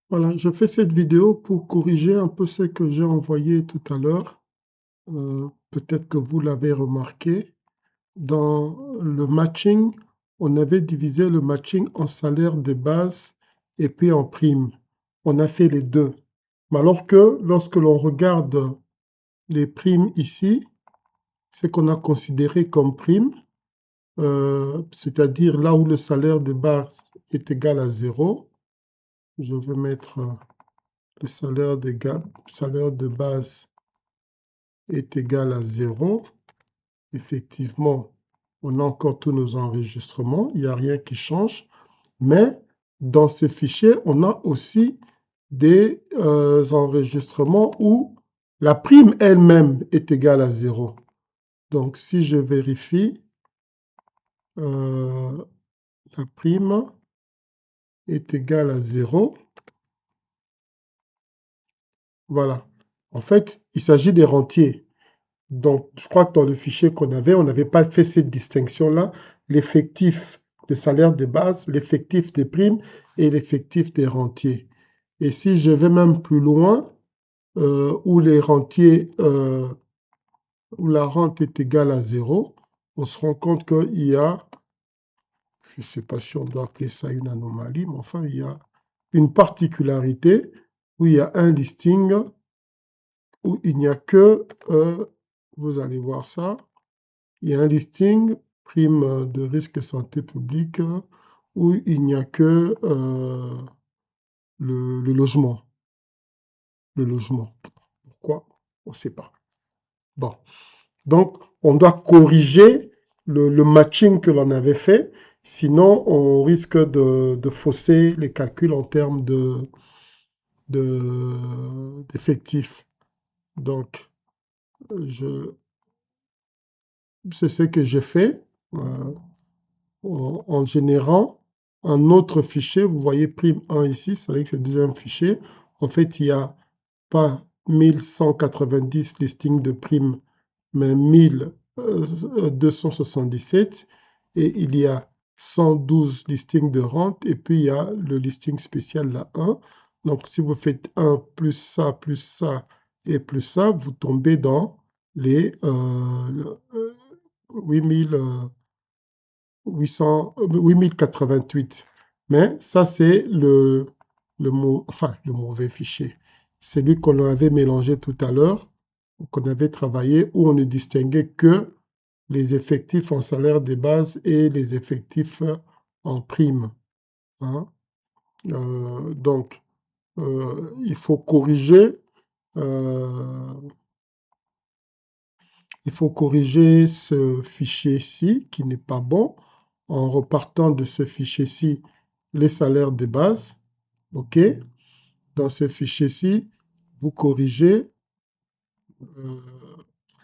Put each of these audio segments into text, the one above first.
Voilà, je fais cette vidéo pour corriger un peu ce que j'ai envoyé tout à l'heure. Peut-être que vous l'avez remarqué. Dans le matching, on avait divisé le matching en salaire de base et puis en prime. On a fait les deux. Mais alors que lorsque l'on regarde les primes ici, ce qu'on a considéré comme prime, c'est-à-dire là où le salaire de base est égal à 0, je vais mettre le salaire de base est égal à 0. Effectivement, on a encore tous nos enregistrements, il n'y a rien qui change. Mais dans ce fichier, on a aussi des enregistrements où la prime elle-même est égale à 0. Donc si je vérifie, la prime est égale à 0. Voilà. En fait, il s'agit des rentiers. Donc, je crois que dans le fichier qu'on avait, on n'avait pas fait cette distinction-là. L'effectif de salaire de base, l'effectif des primes et l'effectif des rentiers. Et si je vais même plus loin, où les rentiers, où la rente est égale à 0, on se rend compte qu'il y a, je ne sais pas si on doit appeler ça une anomalie, mais enfin, il y a une particularité où il y a un listing où il n'y a que, vous allez voir ça, il y a un listing prime de risque santé publique où il n'y a que le logement. Le logement. Pourquoi? On ne sait pas. Bon. Donc, on doit corriger le matching que l'on avait fait. Sinon, on risque de fausser les calculs en termes d'effectifs. Donc, c'est ce que j'ai fait en générant un autre fichier. Vous voyez prime 1 ici, c'est avec le deuxième fichier. En fait, il n'y a pas 1190 listings de primes, mais 1277. Et il y a 112 listings de rente. Et puis, il y a le listing spécial, la 1. Donc, si vous faites 1 plus ça et plus ça, vous tombez dans les 8088. Mais ça, c'est le mauvais fichier. Celui qu'on avait mélangé tout à l'heure, qu'on avait travaillé, où on ne distinguait que les effectifs en salaire de base et les effectifs en prime. Hein. Donc, il faut corriger ce fichier-ci qui n'est pas bon en repartant de ce fichier-ci les salaires de base. OK. Dans ce fichier-ci, vous corrigez.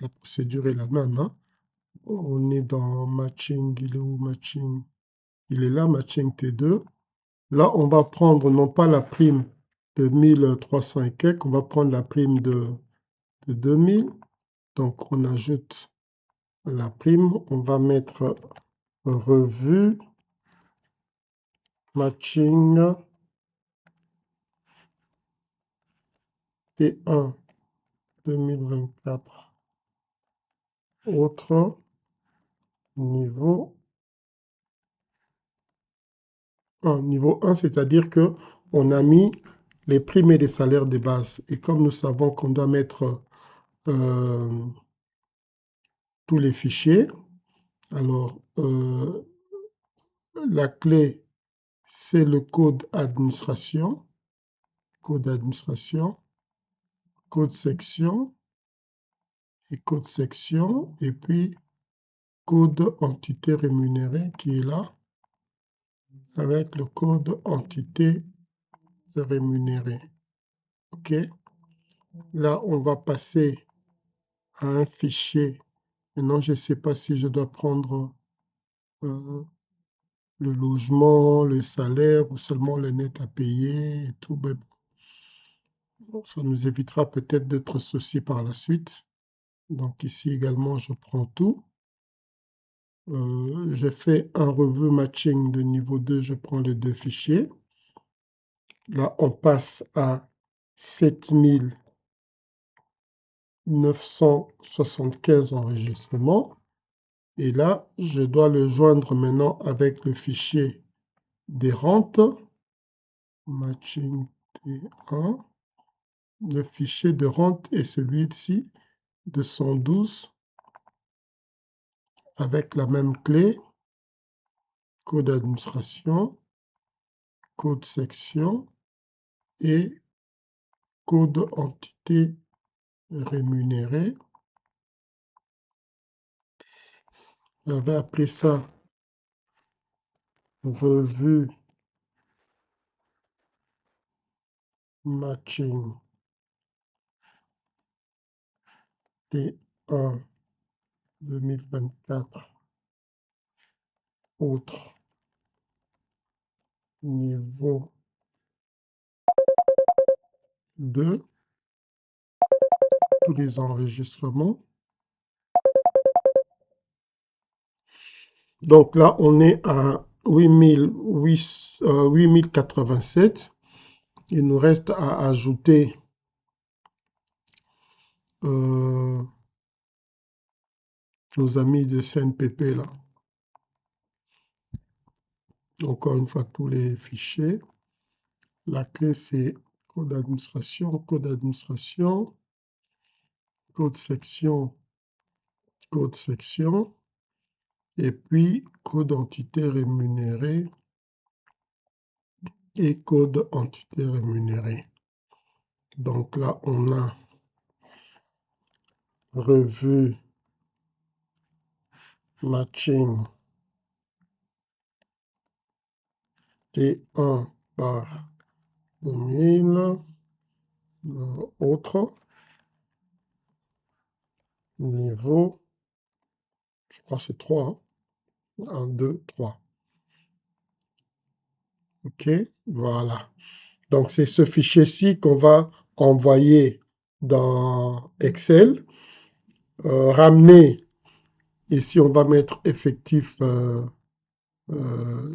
La procédure est la même. Hein. On est dans matching. Il est où matching? Il est là, matching T2. Là, on va prendre non pas la prime de 1300 et quelques, on va prendre la prime de 2000. Donc, on ajoute la prime. On va mettre revue, matching T1 2024. Autre niveau 1. Niveau 1, c'est-à-dire que on a mis les primes et les salaires de base. Et comme nous savons qu'on doit mettre tous les fichiers, alors la clé, c'est le code administration, code section, et puis code entité rémunérée qui est là, avec le code entité rémunérée. OK. Là, on va passer à un fichier. Maintenant, je ne sais pas si je dois prendre le logement, le salaire ou seulement le net à payer et tout. Mais bon, ça nous évitera peut-être d'être soucis par la suite. Donc ici également, je prends tout. Je fais un revue matching de niveau 2, je prends les deux fichiers. Là, on passe à 7975 enregistrements. Et là, je dois le joindre maintenant avec le fichier des rentes, matching T1. Le fichier de rente est celui-ci, de 112, avec la même clé, code d'administration, code section et code entité rémunérée. J'avais appelé ça revue matching T1 2024 autre niveau 2, tous les enregistrements. Donc là, on est à 8087. Il nous reste à ajouter nos amis de CNPP là. Encore une fois, tous les fichiers. La clé, c'est code d'administration, code section, et puis code entité rémunérée et code entité rémunérée. Donc là, on a revue matching T1 par 2000, autre niveau, je crois que c'est 3, 1, 2, 3. OK, voilà. Donc, c'est ce fichier-ci qu'on va envoyer dans Excel. Ramener, ici, on va mettre effectif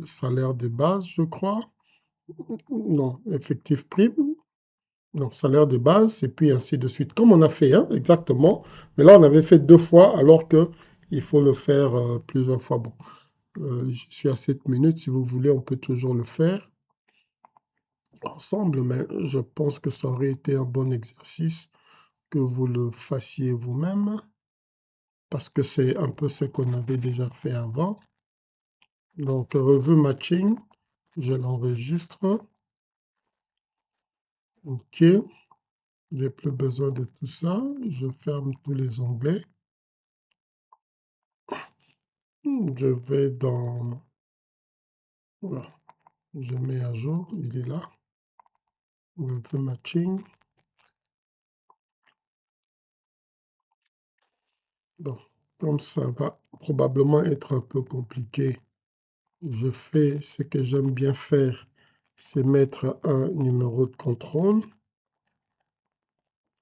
salaire de base, je crois. Non, effectif prime. Non, salaire de base, et puis ainsi de suite. Comme on a fait, hein, exactement. Mais là, on avait fait 2 fois, alors que il faut le faire plusieurs fois. Bon, je suis à 7 minutes. Si vous voulez, on peut toujours le faire ensemble, mais je pense que ça aurait été un bon exercice que vous le fassiez vous-même, parce que c'est un peu ce qu'on avait déjà fait avant. Donc, revue matching, je l'enregistre. OK, j'ai plus besoin de tout ça. Je ferme tous les onglets. Je vais dans... Voilà, je mets à jour, il est là. Revue matching. Bon, comme ça va probablement être un peu compliqué, je fais ce que j'aime bien faire, c'est mettre un numéro de contrôle.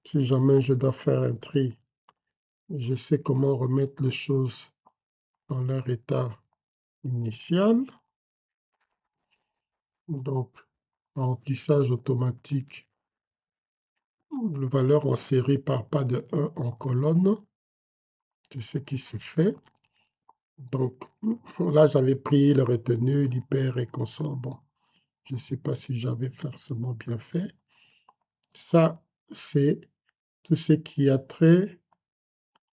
Si jamais je dois faire un tri, je sais comment remettre les choses dans leur état initial. Donc, remplissage automatique, la valeur en série part pas de 1 en colonne. C'est ce qui se fait. Donc, là, j'avais pris le retenu, l'hyper et consort. Bon, je ne sais pas si j'avais forcément bien fait. Ça, c'est tout ce qui a trait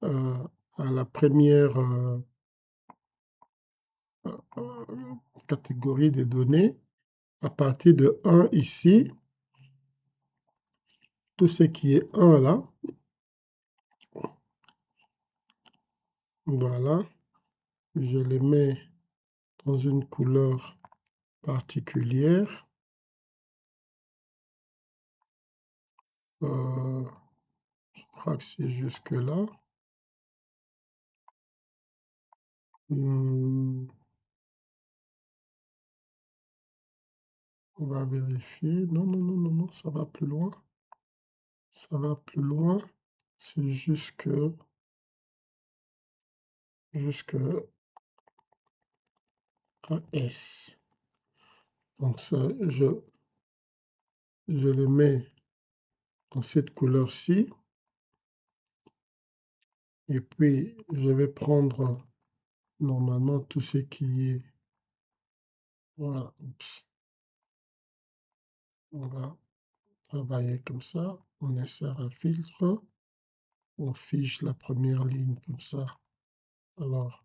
à la première catégorie des données. À partir de 1 ici, tout ce qui est 1 là, voilà, je les mets dans une couleur particulière. Je crois que c'est jusque là. On va vérifier. Non, non, non, non, non, ça va plus loin. Ça va plus loin. C'est jusque à S. Donc ça, je les mets dans cette couleur-ci. Et puis, je vais prendre normalement tout ce qui est... Voilà, oups. On va travailler comme ça. On insère un filtre. On fiche la première ligne comme ça. Alors,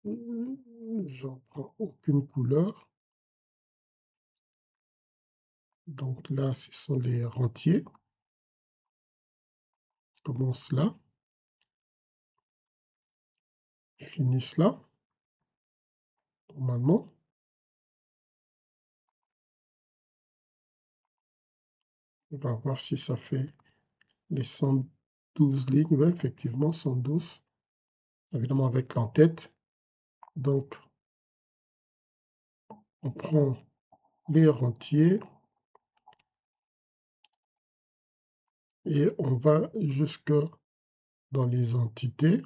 j'en prends aucune couleur. Donc là, ce sont les rentiers. Commence là. Finissent là. Normalement. On va voir si ça fait les 112 lignes. Oui, effectivement, 112. Évidemment, avec l'entête. Donc, on prend les rentiers et on va jusque dans les entités.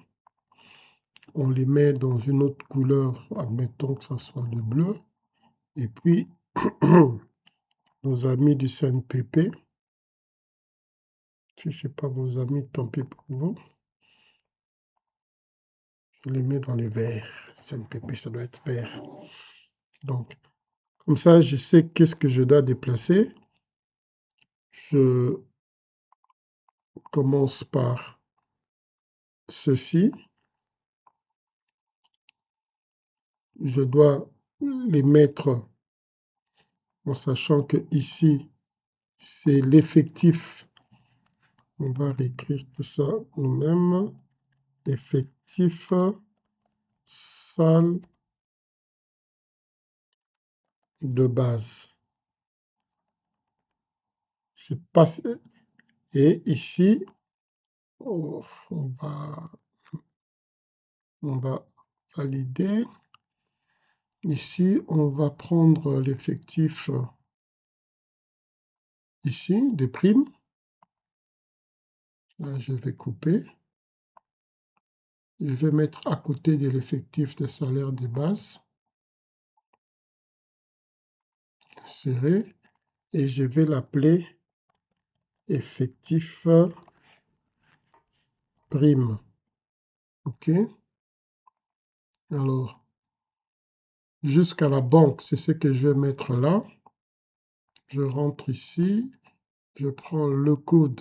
On les met dans une autre couleur, admettons que ce soit le bleu. Et puis, nos amis du CNPP, si ce n'est pas vos amis, tant pis pour vous. Je les mets dans les verts. CNPP, ça doit être vert. Donc, comme ça, je sais qu'est-ce que je dois déplacer. Je commence par ceci. Je dois les mettre en sachant que ici, c'est l'effectif. On va réécrire tout ça nous-mêmes. Effectif, salle de base. C'est pas... Et ici, on va valider. Ici, on va prendre l'effectif ici, des primes. Là, je vais couper. Je vais mettre à côté de l'effectif des salaires de base. Insérer. Et je vais l'appeler effectif prime. OK? Alors, jusqu'à la banque, c'est ce que je vais mettre là. Je rentre ici. Je prends le code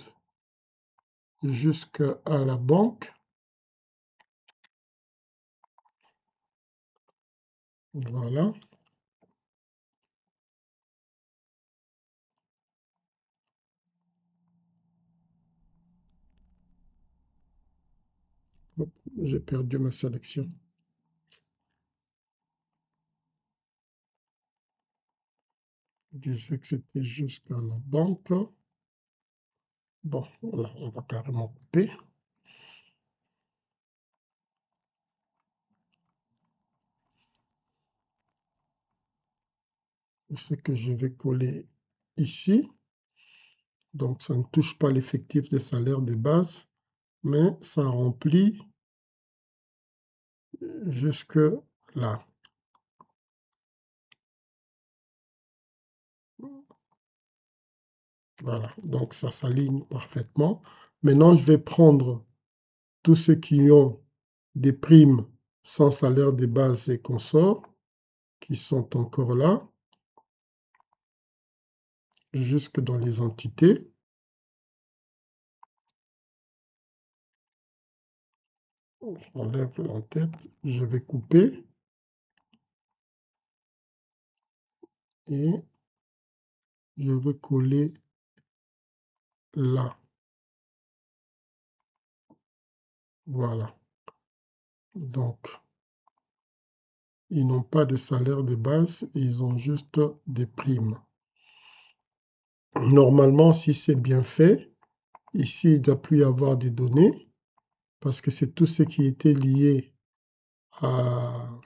jusqu'à la banque. Voilà. J'ai perdu ma sélection. Je disais que c'était jusqu'à la banque. Bon, là, on va carrément couper. Ce que je vais coller ici. Donc, ça ne touche pas l'effectif des salaires de base, mais ça remplit jusque là. Voilà, donc ça s'aligne parfaitement. Maintenant, je vais prendre tous ceux qui ont des primes sans salaire de base et consorts, qui sont encore là, jusque dans les entités. J'enlève l'entête, je vais couper et je vais coller là. Voilà. Donc, ils n'ont pas de salaire de base, ils ont juste des primes. Normalement, si c'est bien fait, ici, il ne doit plus y avoir des données parce que c'est tout ce qui était lié à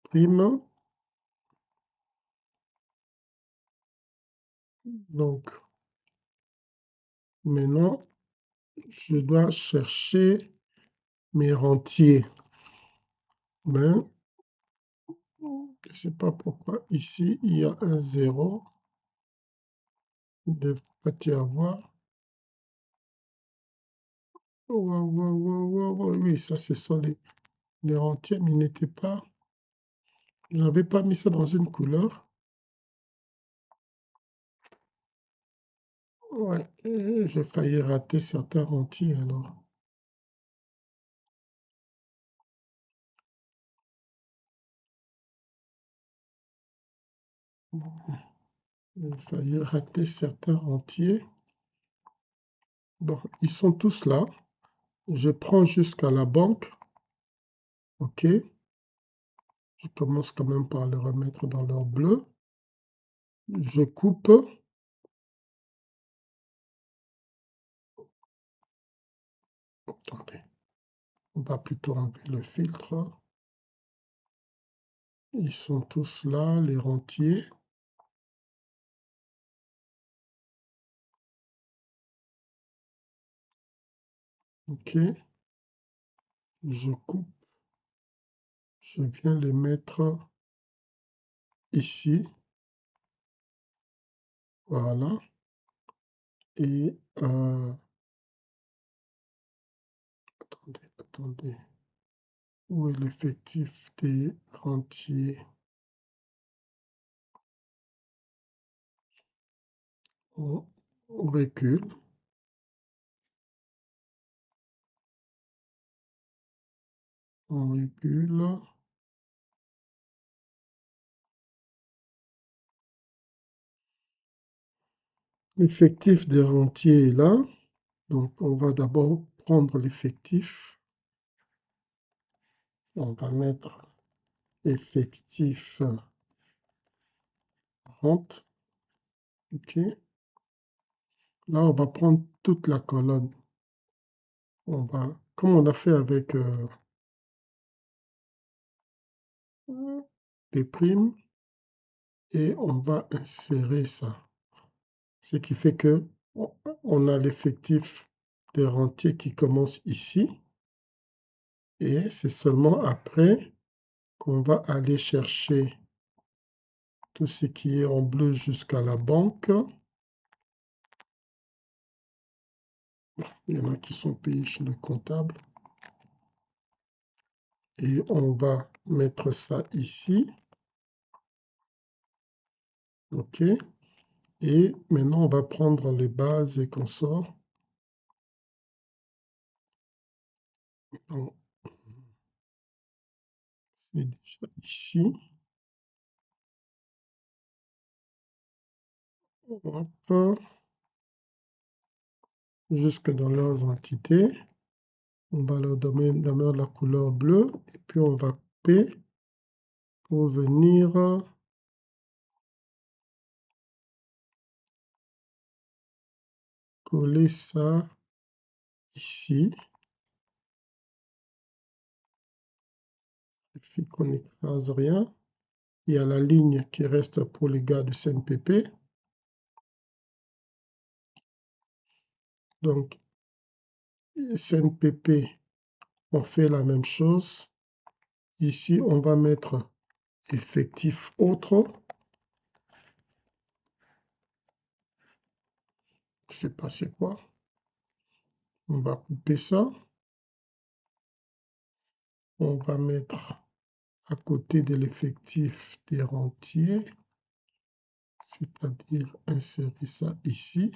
prime. Donc, maintenant, je dois chercher mes rentiers. Ben, Je ne sais pas pourquoi ici il y a un 0. Il ne devrait pas y avoir. Oui, ça ce sont les rentiers, mais ils n'étaient pas. Je n'avais pas mis ça dans une couleur. Ouais, j'ai failli rater certains rentiers alors. J'ai failli rater certains rentiers. Bon, ils sont tous là. Je prends jusqu'à la banque. OK. Je commence quand même par les remettre dans leur bleu. Je coupe. Attendez. On va plutôt enlever le filtre. Ils sont tous là, les rentiers. OK. Je coupe. Je viens les mettre ici. Voilà. Et attendez. Où est l'effectif des rentiers? On recule. On recule. L'effectif des rentiers est là. Donc, on va d'abord prendre l'effectif. On va mettre effectif rente. OK. Là, on va prendre toute la colonne. Comme on a fait avec les primes, et on va insérer ça. Ce qui fait que on a l'effectif des rentiers qui commence ici. Et c'est seulement après qu'on va aller chercher tout ce qui est en bleu jusqu'à la banque. Il y en a qui sont payés chez le comptable. Et on va mettre ça ici. OK. Et maintenant, on va prendre les bases et consorts. Donc, c'est déjà ici. Hop. Jusque dans leurs entités. On va leur donner la couleur bleue. Et puis, on va couper pour venir coller ça ici. Il suffit qu'on n'écrase rien. Il y a la ligne qui reste pour les gars du CNPP. Donc, CNPP, on fait la même chose. Ici, on va mettre effectif autre. Je ne sais pas c'est quoi. On va couper ça. On va mettre à côté de l'effectif des rentiers, c'est-à-dire insérer ça ici.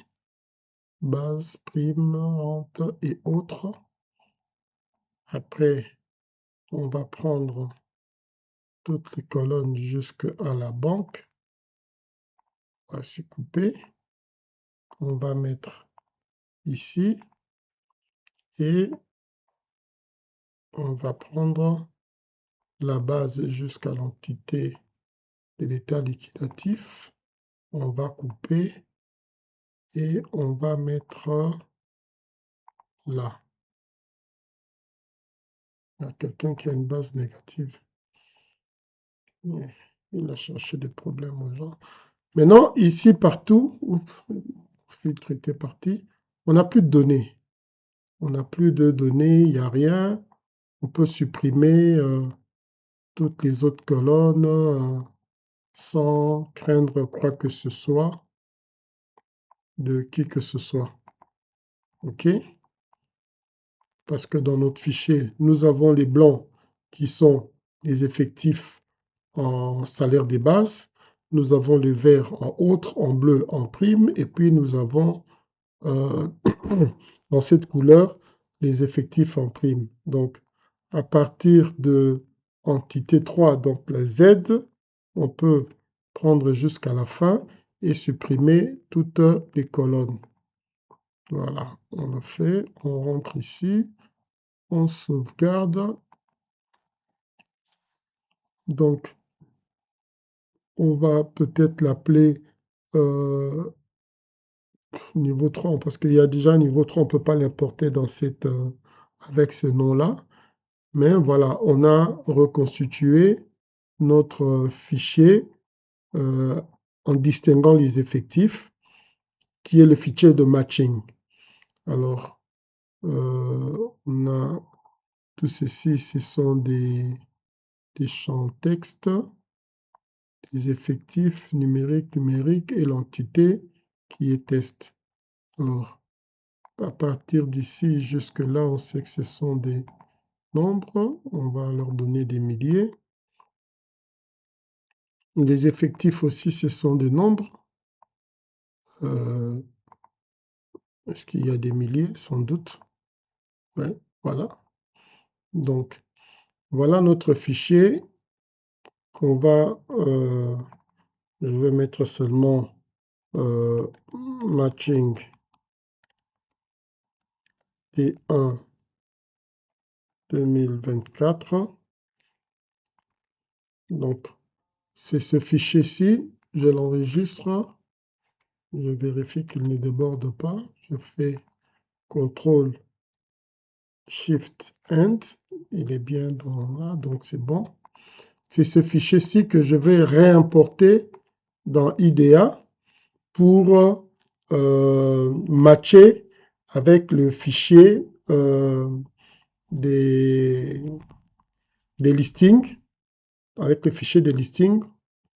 Base, prime, rente et autres. Après, on va prendre toutes les colonnes jusqu'à la banque. Voici coupé. On va mettre ici et on va prendre la base jusqu'à l'entité de l'état liquidatif. On va couper et on va mettre là. Il y a quelqu'un qui a une base négative. Il a cherché des problèmes aux gens. Maintenant, ici, partout, le filtre était parti, on n'a plus de données. On n'a plus de données, il n'y a rien. On peut supprimer toutes les autres colonnes sans craindre quoi que ce soit de qui que ce soit. OK? Parce que dans notre fichier, nous avons les blancs qui sont les effectifs en salaire des bases. Nous avons le vert en autres, en bleu en prime, et puis nous avons dans cette couleur les effectifs en prime. Donc, à partir de entité 3, donc la Z, on peut prendre jusqu'à la fin et supprimer toutes les colonnes. Voilà, on le fait, on rentre ici, on sauvegarde. Donc, on va peut-être l'appeler niveau 3, parce qu'il y a déjà un niveau 3, on ne peut pas l'importer dans cette, avec ce nom-là. Mais voilà, on a reconstitué notre fichier en distinguant les effectifs, qui est le fichier de matching. Alors, on a tout ceci, ce sont des champs texte, des effectifs numériques et l'entité qui est test. Alors, à partir d'ici jusque-là, on sait que ce sont des nombres, on va leur donner des milliers. Les effectifs aussi, ce sont des nombres. Est-ce qu'il y a des milliers? Sans doute. Ouais, voilà. Donc, voilà notre fichier qu'on va... je vais mettre seulement matching T1 2024. Donc, c'est ce fichier-ci. Je l'enregistre. Je vérifie qu'il ne déborde pas. Je fais CTRL Shift End. Il est bien dans là, donc c'est bon. C'est ce fichier-ci que je vais réimporter dans IDEA pour matcher avec le fichier des listings, avec le fichier des listings,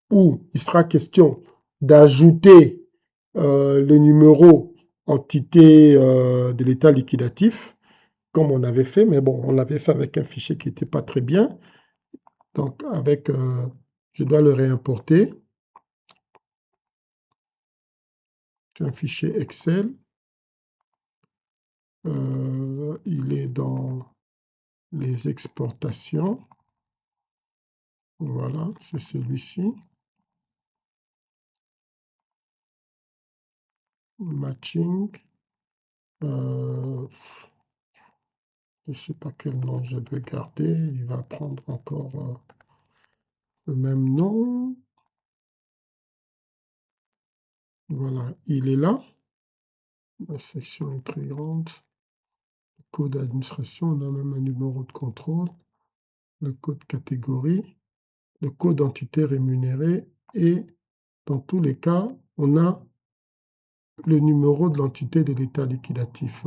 où il sera question d'ajouter le numéro entité de l'état liquidatif, comme on avait fait, mais bon, on l'avait fait avec un fichier qui n'était pas très bien. Donc, avec, je dois le réimporter. C'est un fichier Excel. Il est dans les exportations. Voilà, c'est celui-ci. Matching. Je ne sais pas quel nom je vais garder. Il va prendre encore le même nom. Voilà, il est là. La section est très grande. Le code d'administration, on a même un numéro de contrôle. Le code catégorie. Le code entité rémunérée. Et dans tous les cas, on a le numéro de l'entité de l'état liquidatif.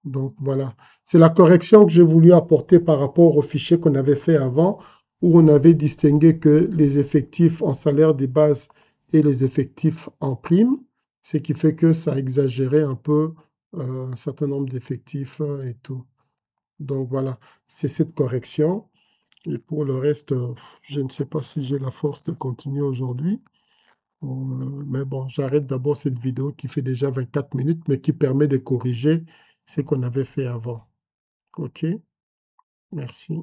Donc voilà, c'est la correction que j'ai voulu apporter par rapport au fichier qu'on avait fait avant, où on avait distingué que les effectifs en salaire des bases et les effectifs en prime, ce qui fait que ça exagérait un peu un certain nombre d'effectifs et tout. Donc voilà, c'est cette correction. Et pour le reste, je ne sais pas si j'ai la force de continuer aujourd'hui. Mais bon, j'arrête d'abord cette vidéo qui fait déjà 24 minutes, mais qui permet de corriger ce qu'on avait fait avant. OK, merci.